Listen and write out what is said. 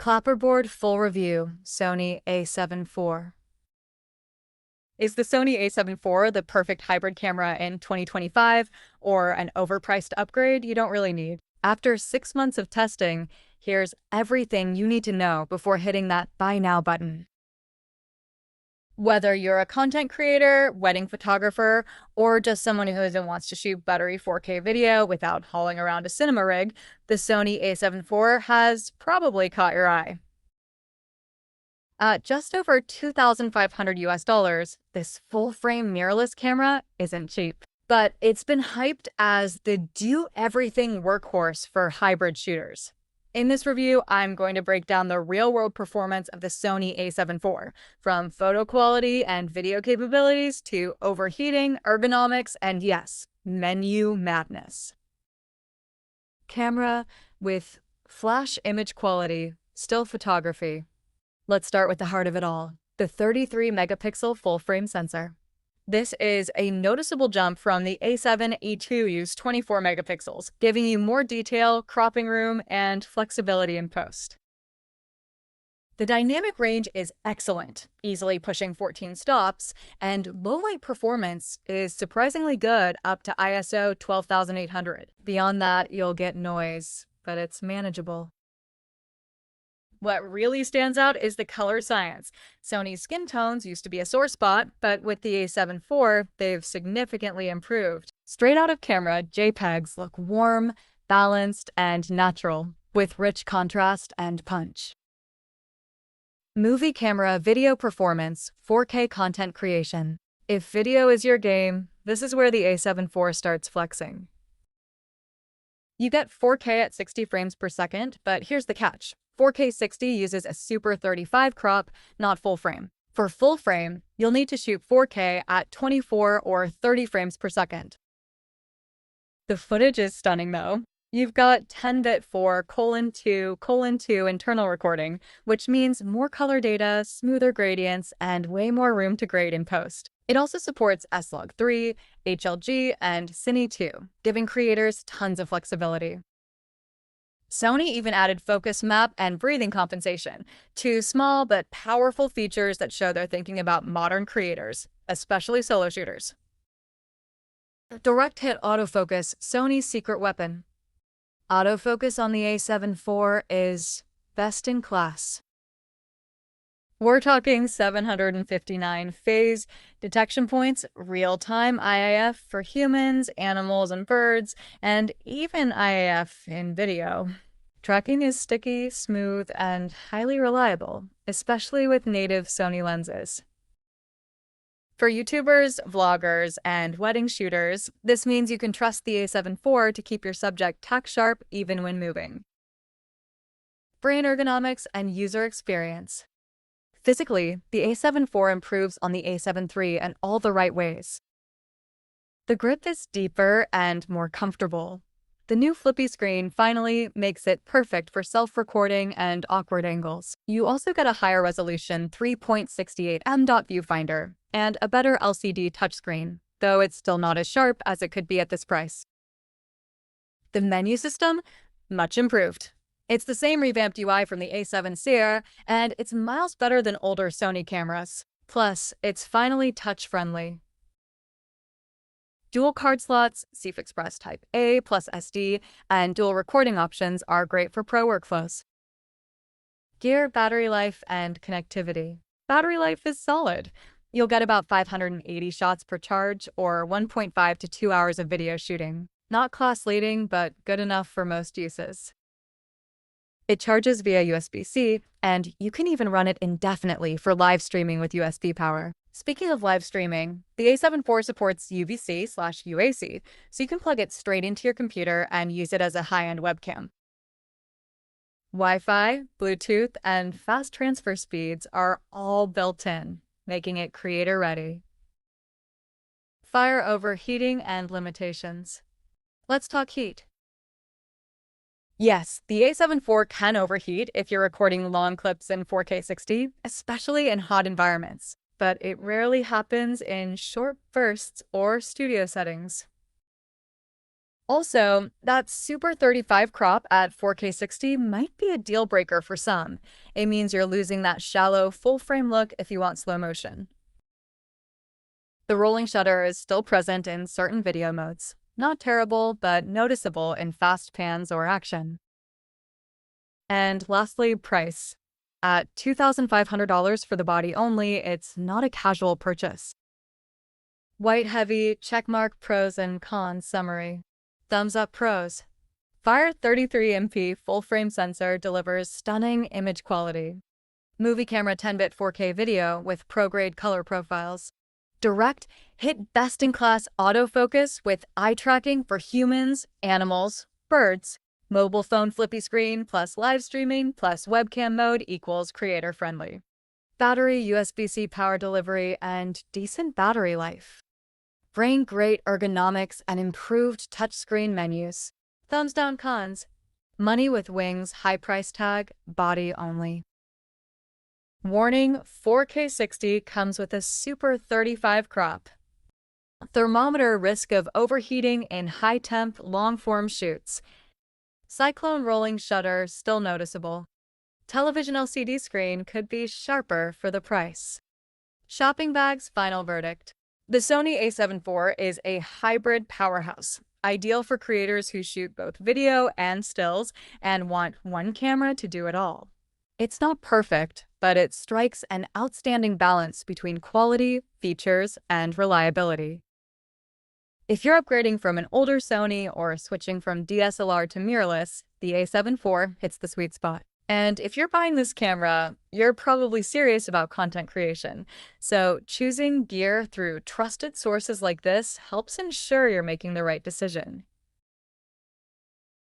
Clapperboard full review, Sony A7 IV. Is the Sony A7 IV the perfect hybrid camera in 2025 or an overpriced upgrade you don't really need? After 6 months of testing, here's everything you need to know before hitting that buy now button. Whether you're a content creator, wedding photographer, or just someone who wants to shoot buttery 4K video without hauling around a cinema rig, the Sony A7 IV has probably caught your eye. At just over $2,500 US, this full-frame mirrorless camera isn't cheap. But it's been hyped as the do-everything workhorse for hybrid shooters. In this review, I'm going to break down the real-world performance of the Sony A7 IV, from photo quality and video capabilities to overheating, ergonomics, and yes, menu madness. Camera with flash image quality, still photography. Let's start with the heart of it all, the 33-megapixel full-frame sensor. This is a noticeable jump from the A7 used 24 megapixels, giving you more detail, cropping room, and flexibility in post. The dynamic range is excellent, easily pushing 14 stops, and low-light performance is surprisingly good up to ISO 12800. Beyond that, you'll get noise, but it's manageable. What really stands out is the color science. Sony's skin tones used to be a sore spot, but with the A7 IV, they've significantly improved. Straight out of camera, JPEGs look warm, balanced, and natural, with rich contrast and punch. Movie camera video performance, 4K content creation. If video is your game, this is where the A7 IV starts flexing. You get 4K at 60 frames per second, but here's the catch. 4K 60 uses a Super 35 crop, not full frame. For full frame, you'll need to shoot 4K at 24 or 30 frames per second. The footage is stunning though. You've got 10-bit 4:2:2 internal recording, which means more color data, smoother gradients, and way more room to grade in post. It also supports S-Log3, HLG, and Cine 2, giving creators tons of flexibility. Sony even added focus map and breathing compensation, two small but powerful features that show they're thinking about modern creators, especially solo shooters. Direct hit autofocus, Sony's secret weapon. Autofocus on the A7 IV is best in class. We're talking 759 phase detection points, real-time IIF for humans, animals, and birds, and even IIF in video. Tracking is sticky, smooth, and highly reliable, especially with native Sony lenses. For YouTubers, vloggers, and wedding shooters, this means you can trust the A7 IV to keep your subject tack-sharp even when moving. Brain ergonomics and user experience. Physically, the A7 IV improves on the A7 III in all the right ways. The grip is deeper and more comfortable. The new flippy screen finally makes it perfect for self-recording and awkward angles. You also get a higher resolution 3.68 dot viewfinder and a better LCD touchscreen, though it's still not as sharp as it could be at this price. The menu system? Much improved. It's the same revamped UI from the A7 Sierra, and it's miles better than older Sony cameras. Plus, it's finally touch-friendly. Dual card slots, CF Express Type A plus SD, and dual recording options are great for pro workflows. Gear, battery life, and connectivity. Battery life is solid. You'll get about 580 shots per charge, or 1.5 to 2 hours of video shooting. Not class-leading, but good enough for most uses. It charges via USB-C, and you can even run it indefinitely for live streaming with USB power. Speaking of live streaming, the A7 IV supports UVC/UAC, so you can plug it straight into your computer and use it as a high-end webcam. Wi-Fi, Bluetooth, and fast transfer speeds are all built in, making it creator-ready. Fire overheating and limitations. Let's talk heat. Yes, the A7 IV can overheat if you're recording long clips in 4K 60, especially in hot environments, but it rarely happens in short bursts or studio settings. Also, that Super 35 crop at 4K 60 might be a deal breaker for some. It means you're losing that shallow, full frame look if you want slow motion. The rolling shutter is still present in certain video modes. Not terrible, but noticeable in fast pans or action. And lastly, price. At $2,500 for the body only, it's not a casual purchase. White heavy, checkmark pros and cons summary. Thumbs up pros. Fire 33MP full-frame sensor delivers stunning image quality. Movie camera 10-bit 4K video with pro-grade color profiles. Direct hit best-in-class autofocus with eye tracking for humans, animals, birds. Mobile phone flippy screen plus live streaming plus webcam mode equals creator-friendly. Battery USB-C power delivery and decent battery life. Bring great ergonomics and improved touchscreen menus. Thumbs down cons. Money with wings, high price tag, body only. Warning, 4K 60 comes with a Super 35 crop. Thermometer risk of overheating in high-temp, long-form shoots. Cyclone rolling shutter still noticeable. Television LCD screen could be sharper for the price. Shopping bags final verdict. The Sony A7IV is a hybrid powerhouse, ideal for creators who shoot both video and stills and want one camera to do it all. It's not perfect, but it strikes an outstanding balance between quality, features, and reliability. If you're upgrading from an older Sony or switching from DSLR to mirrorless, the A7IV hits the sweet spot. And if you're buying this camera, you're probably serious about content creation. So choosing gear through trusted sources like this helps ensure you're making the right decision.